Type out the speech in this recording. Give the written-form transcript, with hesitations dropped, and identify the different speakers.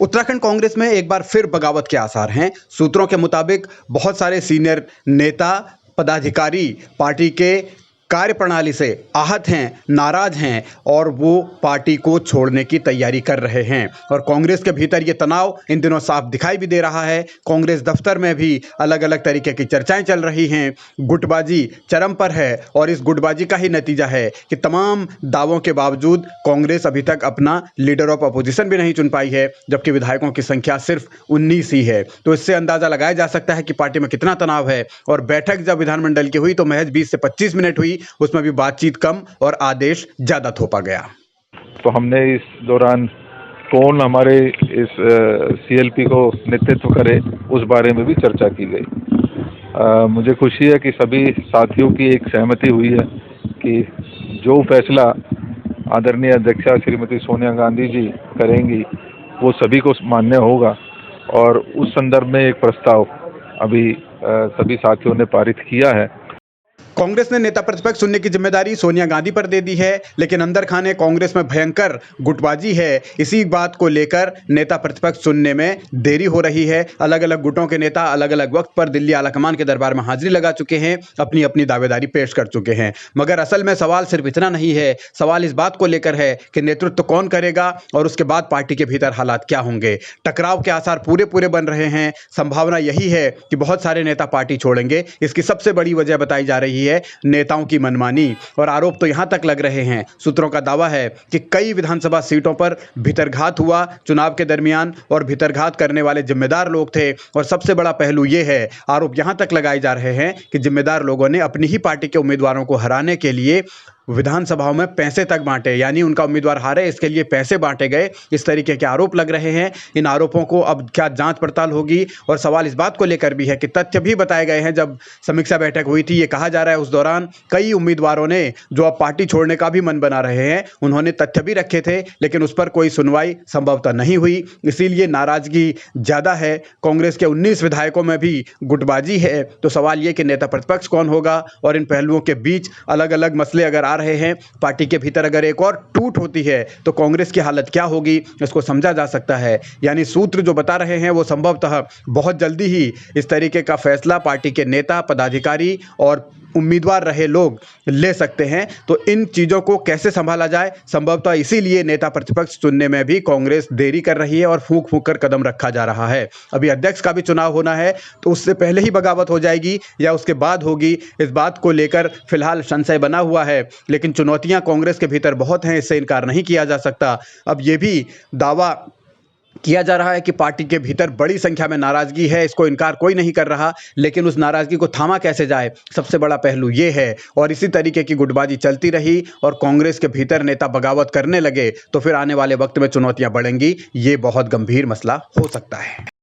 Speaker 1: उत्तराखंड कांग्रेस में एक बार फिर बगावत के आसार हैं। सूत्रों के मुताबिक बहुत सारे सीनियर नेता पदाधिकारी पार्टी के कार्यप्रणाली से आहत हैं, नाराज हैं और वो पार्टी को छोड़ने की तैयारी कर रहे हैं। और कांग्रेस के भीतर ये तनाव इन दिनों साफ दिखाई भी दे रहा है। कांग्रेस दफ्तर में भी अलग अलग तरीके की चर्चाएं चल रही हैं। गुटबाजी चरम पर है और इस गुटबाजी का ही नतीजा है कि तमाम दावों के बावजूद कांग्रेस अभी तक अपना लीडर ऑफ अपोजिशन भी नहीं चुन पाई है, जबकि विधायकों की संख्या सिर्फ 19 ही है। तो इससे अंदाजा लगाया जा सकता है कि पार्टी में कितना तनाव है। और बैठक जब विधानमंडल की हुई तो महज 20 से 25 मिनट हुई, उसमें भी बातचीत कम और आदेश ज्यादा थोपा गया।
Speaker 2: तो हमने इस दौरान कौन हमारे इस सीएलपी को नेतृत्व करे उस बारे में भी चर्चा की गई। मुझे खुशी है कि सभी साथियों की एक सहमति हुई है कि जो फैसला आदरणीय अध्यक्षा श्रीमती सोनिया गांधी जी करेंगी वो सभी को मान्य होगा। और उस संदर्भ में एक प्रस्ताव अभी सभी साथियों ने पारित किया है।
Speaker 1: कांग्रेस ने नेता प्रतिपक्ष चुनने की जिम्मेदारी सोनिया गांधी पर दे दी है, लेकिन अंदर खाने कांग्रेस में भयंकर गुटबाजी है। इसी बात को लेकर नेता प्रतिपक्ष चुनने में देरी हो रही है। अलग अलग गुटों के नेता अलग अलग वक्त पर दिल्ली आलाकमान के दरबार में हाजिरी लगा चुके हैं, अपनी अपनी दावेदारी पेश कर चुके हैं। मगर असल में सवाल सिर्फ इतना नहीं है, सवाल इस बात को लेकर है कि नेतृत्व कौन करेगा और उसके बाद पार्टी के भीतर हालात क्या होंगे। टकराव के आसार पूरे बन रहे हैं। संभावना यही है कि बहुत सारे नेता पार्टी छोड़ेंगे। इसकी सबसे बड़ी वजह बताई जा रही है नेताओं की मनमानी। और आरोप तो यहां तक लग रहे हैं, सूत्रों का दावा है कि कई विधानसभा सीटों पर भीतरघात हुआ चुनाव के दरमियान और भीतरघात करने वाले जिम्मेदार लोग थे। और सबसे बड़ा पहलू यह है, आरोप यहां तक लगाए जा रहे हैं कि जिम्मेदार लोगों ने अपनी ही पार्टी के उम्मीदवारों को हराने के लिए विधानसभाओं में पैसे तक बांटे, यानी उनका उम्मीदवार हारे इसके लिए पैसे बांटे गए। इस तरीके के आरोप लग रहे हैं। इन आरोपों को अब क्या जांच पड़ताल होगी। और सवाल इस बात को लेकर भी है कि तथ्य भी बताए गए हैं। जब समीक्षा बैठक हुई थी, ये कहा जा रहा है उस दौरान कई उम्मीदवारों ने जो अब पार्टी छोड़ने का भी मन बना रहे हैं, उन्होंने तथ्य भी रखे थे, लेकिन उस पर कोई सुनवाई संभवतः नहीं हुई। इसीलिए नाराजगी ज्यादा है। कांग्रेस के 19 विधायकों में भी गुटबाजी है। तो सवाल ये कि नेता प्रतिपक्ष कौन होगा। और इन पहलुओं के बीच अलग अलग मसले अगर रहे हैं, पार्टी के भीतर अगर एक और टूट होती है तो कांग्रेस की हालत क्या होगी, इसको समझा जा सकता है। यानी सूत्र जो बता रहे हैं वो संभवतः बहुत जल्दी ही इस तरीके का फैसला पार्टी के नेता पदाधिकारी और उम्मीदवार रहे लोग ले सकते हैं। तो इन चीजों को कैसे संभाला जाए, संभवतः इसीलिए नेता प्रतिपक्ष चुनने में भी कांग्रेस देरी कर रही है और फूंक फूंक कर कदम रखा जा रहा है। अभी अध्यक्ष का भी चुनाव होना है, तो उससे पहले ही बगावत हो जाएगी या उसके बाद होगी, इस बात को लेकर फिलहाल संशय बना हुआ है। लेकिन चुनौतियां कांग्रेस के भीतर बहुत हैं, इससे इनकार नहीं किया जा सकता। अब यह भी दावा किया जा रहा है कि पार्टी के भीतर बड़ी संख्या में नाराजगी है, इसको इनकार कोई नहीं कर रहा। लेकिन उस नाराजगी को थामा कैसे जाए, सबसे बड़ा पहलू ये है। और इसी तरीके की गुटबाजी चलती रही और कांग्रेस के भीतर नेता बगावत करने लगे तो फिर आने वाले वक्त में चुनौतियां बढ़ेंगी। ये बहुत गंभीर मसला हो सकता है।